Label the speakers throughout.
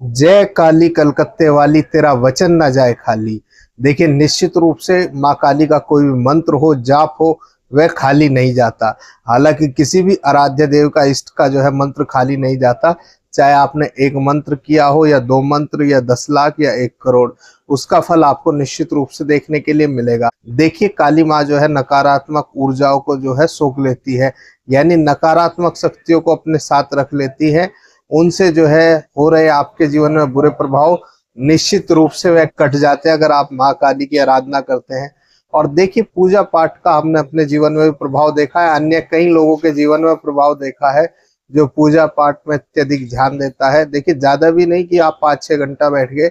Speaker 1: जय काली कलकत्ते वाली, तेरा वचन ना जाए खाली। देखिए, निश्चित रूप से माँ काली का कोई भी मंत्र हो, जाप हो, वह खाली नहीं जाता। हालांकि किसी भी आराध्य देव का, इष्ट का जो है मंत्र खाली नहीं जाता। चाहे आपने एक मंत्र किया हो या दो मंत्र या 10 लाख या 1 करोड़, उसका फल आपको निश्चित रूप से देखने के लिए मिलेगा। देखिए, काली माँ जो है नकारात्मक ऊर्जाओं को जो है सोख लेती है, यानी नकारात्मक शक्तियों को अपने साथ रख लेती है। उनसे जो है हो रहे आपके जीवन में बुरे प्रभाव निश्चित रूप से वह कट जाते हैं अगर आप माँ काली की आराधना करते हैं। और देखिए, पूजा पाठ का हमने अपने जीवन में भी प्रभाव देखा है, अन्य कई लोगों के जीवन में प्रभाव देखा है जो पूजा पाठ में अत्यधिक ध्यान देता है। देखिए, ज्यादा भी नहीं कि आप 5-6 घंटा बैठ गए,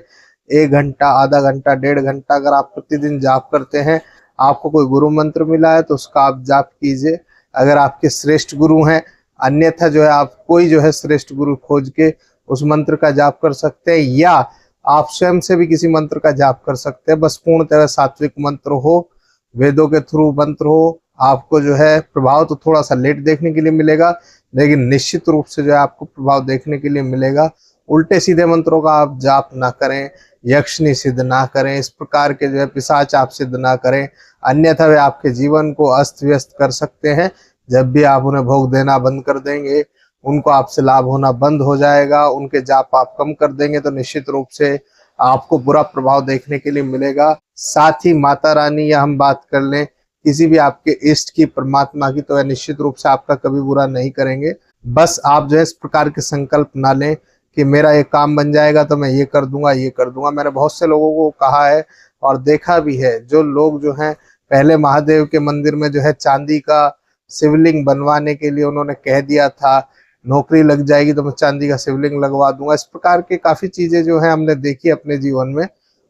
Speaker 1: 1 घंटा, आधा घंटा, 1.5 घंटा अगर आप प्रतिदिन जाप करते हैं, आपको कोई गुरु मंत्र मिला है तो उसका आप जाप कीजिए। अगर आपके श्रेष्ठ गुरु हैं, अन्यथा जो है आप कोई जो है श्रेष्ठ गुरु खोज के उस मंत्र का जाप कर सकते हैं, या आप स्वयं से भी किसी मंत्र का जाप कर सकते हैं। बस पूर्णतः सात्विक मंत्र हो, वेदों के थ्रू मंत्र हो। आपको जो है प्रभाव तो थोड़ा सा लेट देखने के लिए मिलेगा, लेकिन निश्चित रूप से जो है आपको प्रभाव देखने के लिए मिलेगा। उल्टे सीधे मंत्रों का आप जाप ना करें, यक्षनी सिद्ध ना करें, इस प्रकार के जो है पिशाच आप सिद्ध ना करें, अन्यथा वे आपके जीवन को अस्त व्यस्त कर सकते हैं। जब भी आप उन्हें भोग देना बंद कर देंगे, उनको आपसे लाभ होना बंद हो जाएगा, उनके जाप आप कम कर देंगे, तो निश्चित रूप से आपको बुरा प्रभाव देखने के लिए मिलेगा। साथ ही माता रानी, या हम बात कर लें किसी भी आपके इष्ट की, परमात्मा की, तो वह निश्चित रूप से आपका कभी बुरा नहीं करेंगे। बस आप जो है इस प्रकार के संकल्प ना लें कि मेरा ये काम बन जाएगा तो मैं ये कर दूंगा, ये कर दूंगा। मैंने बहुत से लोगों को कहा है और देखा भी है, जो लोग जो हैं पहले महादेव के मंदिर में जो है चांदी का शिवलिंग बनवाने के लिए उन्होंने कह दिया था, नौकरी लग जाएगी तो मैं चांदी का शिवलिंग लगवा दूंगा। इस प्रकार की काफी चीजें जो है हमने देखी अपने जीवन में।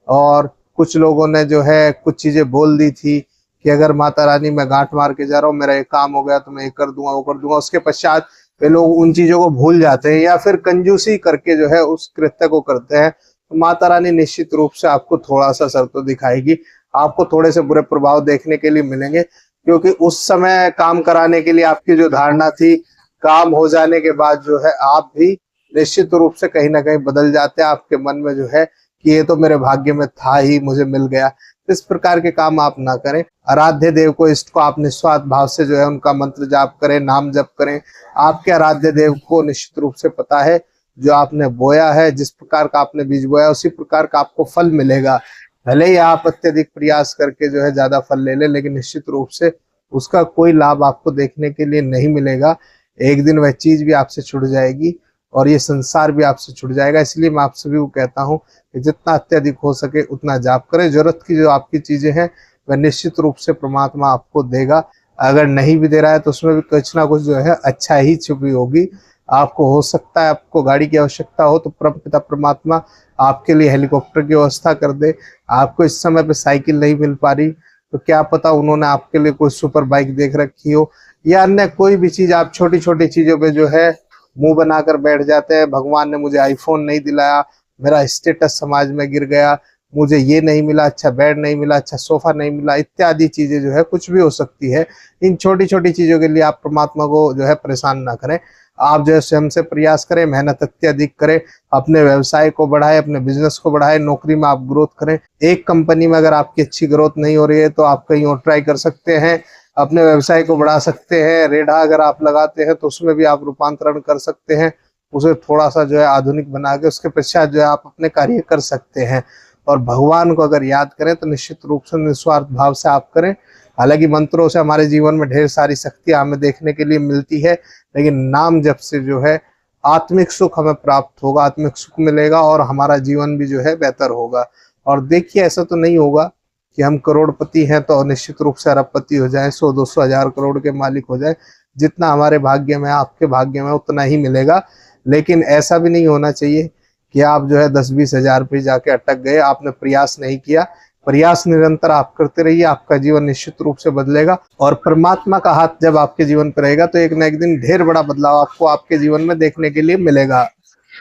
Speaker 1: और कुछ लोगों ने जो है कुछ चीजें बोल दी थी कि अगर माता रानी मैं गांठ मार के जा रहा हूँ, मेरा ये काम हो गया तो मैं ये कर दूंगा, वो कर दूंगा। उसके पश्चात वे लोग उन चीजों को भूल जाते हैं या फिर कंजूसी करके जो है उस कृत्य को करते हैं। तो माता रानी निश्चित रूप से आपको थोड़ा सा सर तो दिखाएगी, आपको थोड़े से बुरे प्रभाव देखने के लिए मिलेंगे, क्योंकि उस समय काम कराने के लिए आपकी जो धारणा थी, काम हो जाने के बाद जो है आप भी निश्चित रूप से कहीं ना कहीं बदल जाते हैं। आपके मन में जो है कि ये तो मेरे भाग्य में था ही, मुझे मिल गया। इस प्रकार के काम आप ना करें। आराध्य देव को, इष्ट को आप निस्वार्थ भाव से जो है उनका मंत्र जाप करें, नाम जप करें। आपके आराध्य देव को निश्चित रूप से पता है जो आपने बोया है, जिस प्रकार का आपने बीज बोया उसी प्रकार का आपको फल मिलेगा। भले ही आप अत्यधिक प्रयास करके जो है ज्यादा फल ले लें, लेकिन निश्चित रूप से उसका कोई लाभ आपको देखने के लिए नहीं मिलेगा। एक दिन वह चीज भी आपसे छूट जाएगी और ये संसार भी आपसे छूट जाएगा। इसलिए मैं आप सभी को कहता हूँ कि जितना अत्यधिक हो सके उतना जाप करें। जरूरत की जो आपकी चीजें हैं वह निश्चित रूप से परमात्मा आपको देगा। अगर नहीं भी दे रहा है तो उसमें भी कुछ ना कुछ जो है अच्छा ही छुपी होगी। आपको हो सकता है आपको गाड़ी की आवश्यकता हो तो परम पिता परमात्मा आपके लिए हेलीकॉप्टर की व्यवस्था कर दे। आपको इस समय पे साइकिल नहीं मिल पा रही तो क्या पता उन्होंने आपके लिए कोई सुपर बाइक देख रखी हो, या अन्य कोई भी चीज। आप छोटी छोटी चीजों पे जो है मुंह बनाकर बैठ जाते हैं, भगवान ने मुझे आईफोन नहीं दिलाया, मेरा स्टेटस समाज में गिर गया, मुझे ये नहीं मिला, अच्छा बेड नहीं मिला, अच्छा सोफा नहीं मिला, इत्यादि चीजें जो है कुछ भी हो सकती है। इन छोटी छोटी चीजों के लिए आप परमात्मा को जो है परेशान ना करें। आप जो है स्वयं से प्रयास करें, मेहनत अत्यधिक करें, अपने व्यवसाय को बढ़ाएं, अपने बिजनेस को बढ़ाएं, नौकरी में आप ग्रोथ करें। एक कंपनी में अगर आपकी अच्छी ग्रोथ नहीं हो रही है तो आप कहीं और ट्राई कर सकते हैं, अपने व्यवसाय को बढ़ा सकते हैं। रेढ़ा अगर आप लगाते हैं तो उसमें भी आप रूपांतरण कर सकते हैं, उसे थोड़ा सा जो है आधुनिक बना के उसके पश्चात जो है आप अपने कार्य कर सकते हैं। और भगवान को अगर याद करें तो निश्चित रूप से निस्वार्थ भाव से आप करें। हालांकि मंत्रों से हमारे जीवन में ढेर सारी शक्तियां हमें देखने के लिए मिलती है, लेकिन नाम जप से जो है आत्मिक सुख हमें प्राप्त होगा, आत्मिक सुख मिलेगा और हमारा जीवन भी जो है बेहतर होगा। और देखिए, ऐसा तो नहीं होगा कि हम करोड़पति हैं तो निश्चित रूप से अरबपति हो जाए, 100-200 हजार करोड़ के मालिक हो जाए। जितना हमारे भाग्य में, आपके भाग्य में उतना ही मिलेगा। लेकिन ऐसा भी नहीं होना चाहिए कि आप जो है 10-20 हजार पे जाके अटक गए, आपने प्रयास नहीं किया। प्रयास निरंतर आप करते रहिए, आपका जीवन निश्चित रूप से बदलेगा। और परमात्मा का हाथ जब आपके जीवन पर रहेगा तो एक न एक दिन ढेर बड़ा बदलाव आपको आपके जीवन में देखने के लिए मिलेगा।